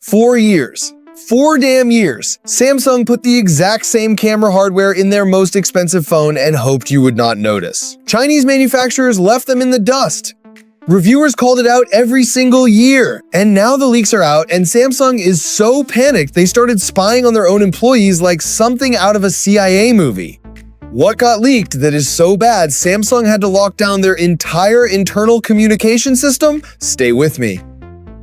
4 years. 4 damn years. Samsung put the exact same camera hardware in their most expensive phone and hoped you would not notice. Chinese manufacturers left them in the dust. Reviewers called it out every single year. And now the leaks are out and Samsung is so panicked they started spying on their own employees like something out of a CIA movie. What got leaked that is so bad Samsung had to lock down their entire internal communication system? Stay with me.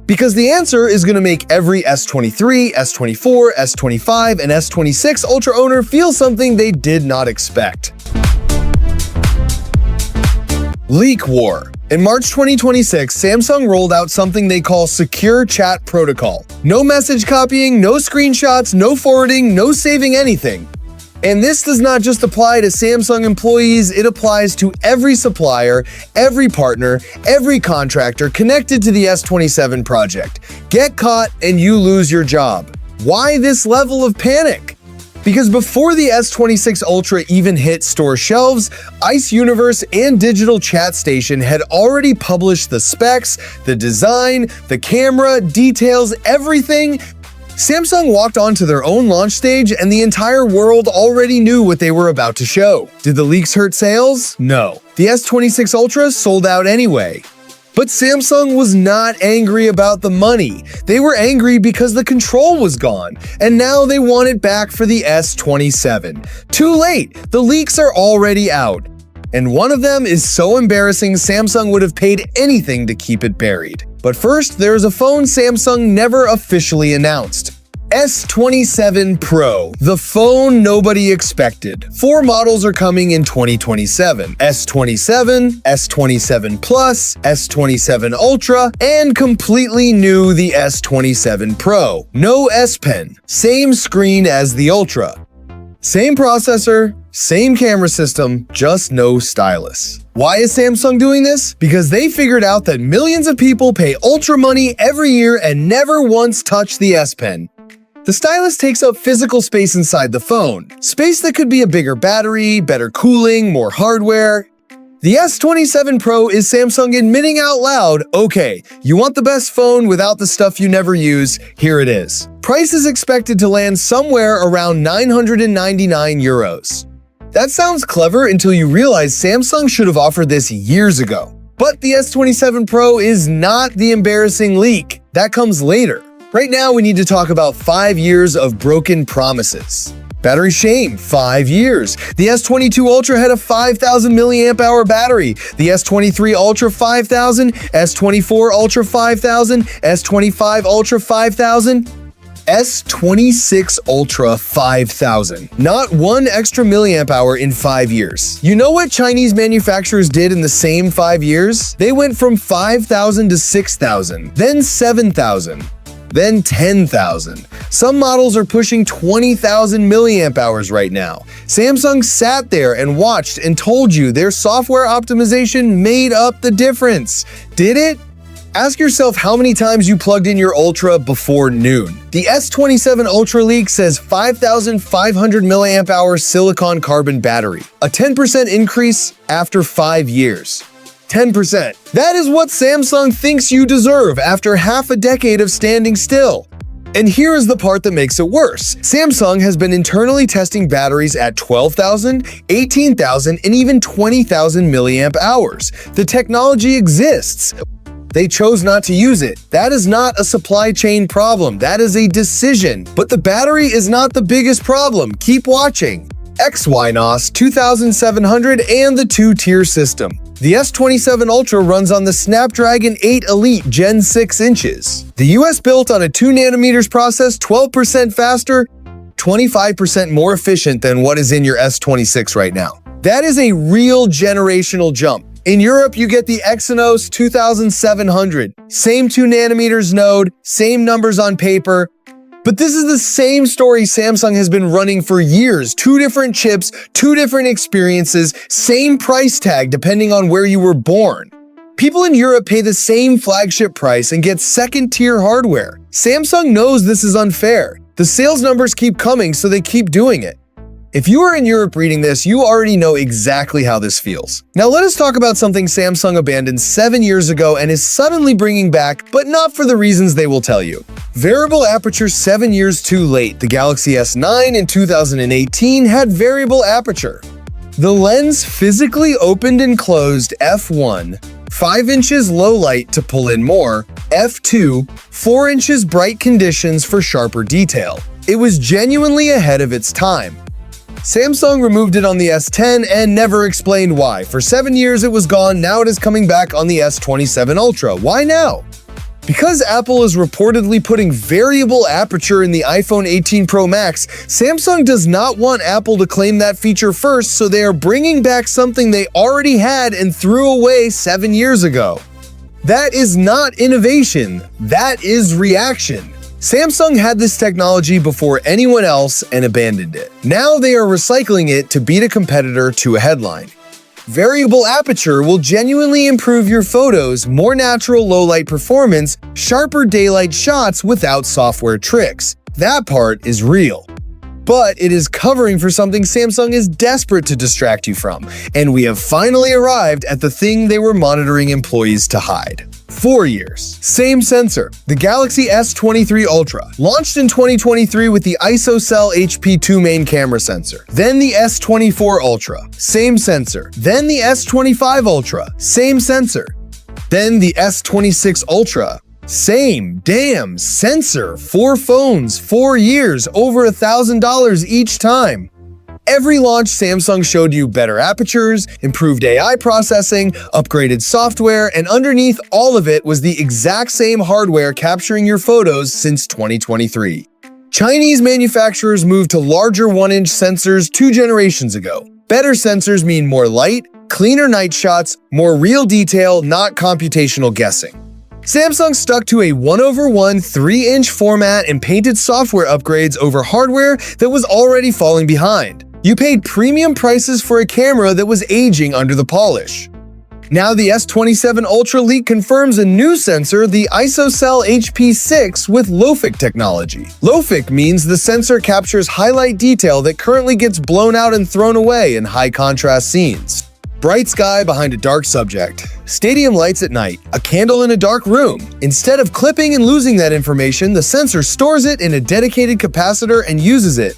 Because the answer is going to make every S23, S24, S25, and S26 Ultra owner feel something they did not expect. Leak War. In March 2026, Samsung rolled out something they call Secure Chat Protocol. No message copying, no screenshots, no forwarding, no saving anything. And this does not just apply to Samsung employees, it applies to every supplier, every partner, every contractor connected to the S27 project. Get caught and you lose your job. Why this level of panic? Because before the S26 Ultra even hit store shelves, Ice Universe and Digital Chat Station had already published the specs, the design, the camera, details, everything. Samsung walked onto their own launch stage and the entire world already knew what they were about to show. Did the leaks hurt sales? No. The S26 Ultra sold out anyway. But Samsung was not angry about the money. They were angry because the control was gone, and now they want it back for the S27. Too late, the leaks are already out. And one of them is so embarrassing Samsung would have paid anything to keep it buried. But first, there is a phone Samsung never officially announced. S27 Pro, the phone nobody expected. 4 models are coming in 2027. S27, S27 Plus, S27 Ultra, and completely new the S27 Pro. No S Pen, same screen as the Ultra. Same processor, same camera system, just no stylus. Why is Samsung doing this? Because they figured out that millions of people pay Ultra money every year and never once touch the S Pen. The stylus takes up physical space inside the phone, space that could be a bigger battery, better cooling, more hardware. The S27 Pro is Samsung admitting out loud, okay, you want the best phone without the stuff you never use, here it is. Price is expected to land somewhere around 999 euros. That sounds clever until you realize Samsung should have offered this years ago. But the S27 Pro is not the embarrassing leak. That comes later. Right now, we need to talk about 5 years of broken promises. Battery shame, 5 years. The S22 Ultra had a 5,000 milliamp hour battery. The S23 Ultra 5,000, S24 Ultra 5,000, S25 Ultra 5,000, S26 Ultra 5,000. Not one extra milliamp hour in 5 years. You know what Chinese manufacturers did in the same 5 years? They went from 5,000 to 6,000, then 7,000. Then 10,000. Some models are pushing 20,000 milliamp hours right now. Samsung sat there and watched and told you their software optimization made up the difference. Did it? Ask yourself how many times you plugged in your Ultra before noon. The S27 Ultra leak says 5,500 milliamp hour silicon carbon battery, a 10% increase after 5 years. 10%. That is what Samsung thinks you deserve after half a decade of standing still. And here is the part that makes it worse. Samsung has been internally testing batteries at 12,000, 18,000, and even 20,000 milliamp hours. The technology exists. They chose not to use it. That is not a supply chain problem. That is a decision. But the battery is not the biggest problem. Keep watching. Exynos 2700 and the 2-tier system. The S27 Ultra runs on the Snapdragon 8 Elite Gen 6 inches. The US built on a 2nm process, 12% faster, 25% more efficient than what is in your S26 right now. That is a real generational jump. In Europe, you get the Exynos 2700. Same 2nm node, same numbers on paper. But this is the same story Samsung has been running for years. 2 different chips, 2 different experiences, same price tag depending on where you were born. People in Europe pay the same flagship price and get second-tier hardware. Samsung knows this is unfair. The sales numbers keep coming, so they keep doing it. If you are in Europe reading this, you already know exactly how this feels. Now let us talk about something Samsung abandoned 7 years ago and is suddenly bringing back, but not for the reasons they will tell you. Variable aperture 7 years too late. The Galaxy S9 in 2018 had variable aperture. The lens physically opened and closed f1, 5 inches low light to pull in more, f2, 4 inches bright conditions for sharper detail. It was genuinely ahead of its time. Samsung removed it on the S10 and never explained why. For 7 years it was gone, now it is coming back on the S27 Ultra. Why now? Because Apple is reportedly putting variable aperture in the iPhone 18 Pro Max, Samsung does not want Apple to claim that feature first, so they are bringing back something they already had and threw away 7 years ago. That is not innovation, that is reaction. Samsung had this technology before anyone else and abandoned it. Now they are recycling it to beat a competitor to a headline. Variable aperture will genuinely improve your photos, more natural low-light performance, sharper daylight shots without software tricks. That part is real. But it is covering for something Samsung is desperate to distract you from, and we have finally arrived at the thing they were monitoring employees to hide. 4 years. Same sensor. The Galaxy S23 Ultra. Launched in 2023 with the ISOCELL HP2 main camera sensor. Then the S24 Ultra. Same sensor. Then the S25 Ultra. Same sensor. Then the S26 Ultra. Same damn sensor. 4 phones, 4 years, over $1,000 each time. Every launch, Samsung showed you better apertures, improved AI processing, upgraded software, and underneath all of it was the exact same hardware capturing your photos since 2023. Chinese manufacturers moved to larger 1-inch sensors 2 generations ago. Better sensors mean more light, cleaner night shots, more real detail, not computational guessing. Samsung stuck to a 1:1 3-inch format and painted software upgrades over hardware that was already falling behind. You paid premium prices for a camera that was aging under the polish. Now the S27 Ultra leak confirms a new sensor, the ISOCELL HP6 with LOFIC technology. LOFIC means the sensor captures highlight detail that currently gets blown out and thrown away in high-contrast scenes. Bright sky behind a dark subject. Stadium lights at night. A candle in a dark room. Instead of clipping and losing that information, the sensor stores it in a dedicated capacitor and uses it.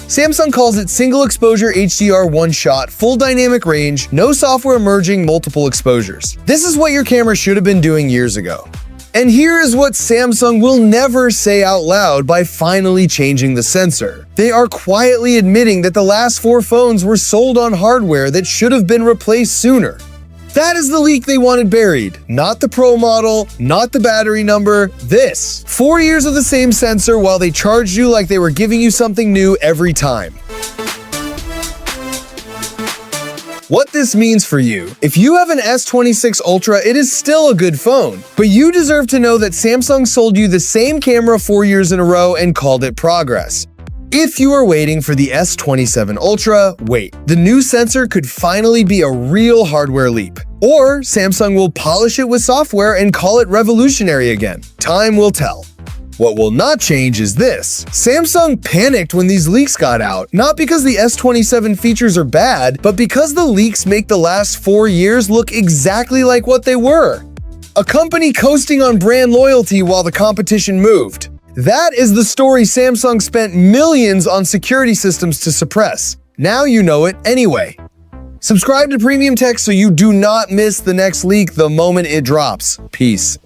Samsung calls it single exposure HDR one-shot, full dynamic range, no software merging multiple exposures. This is what your camera should have been doing years ago. And here is what Samsung will never say out loud by finally changing the sensor. They are quietly admitting that the last 4 phones were sold on hardware that should have been replaced sooner. That is the leak they wanted buried. Not the Pro model, not the battery number, this. 4 years of the same sensor while they charged you like they were giving you something new every time. What this means for you. If you have an S26 Ultra, it is still a good phone, but you deserve to know that Samsung sold you the same camera 4 years in a row and called it progress. If you are waiting for the S27 Ultra, wait. The new sensor could finally be a real hardware leap. Or Samsung will polish it with software and call it revolutionary again. Time will tell. What will not change is this. Samsung panicked when these leaks got out, not because the S27 features are bad, but because the leaks make the last 4 years look exactly like what they were. A company coasting on brand loyalty while the competition moved. That is the story Samsung spent millions on security systems to suppress. Now you know it anyway. Subscribe to Premium Tech so you do not miss the next leak the moment it drops. Peace.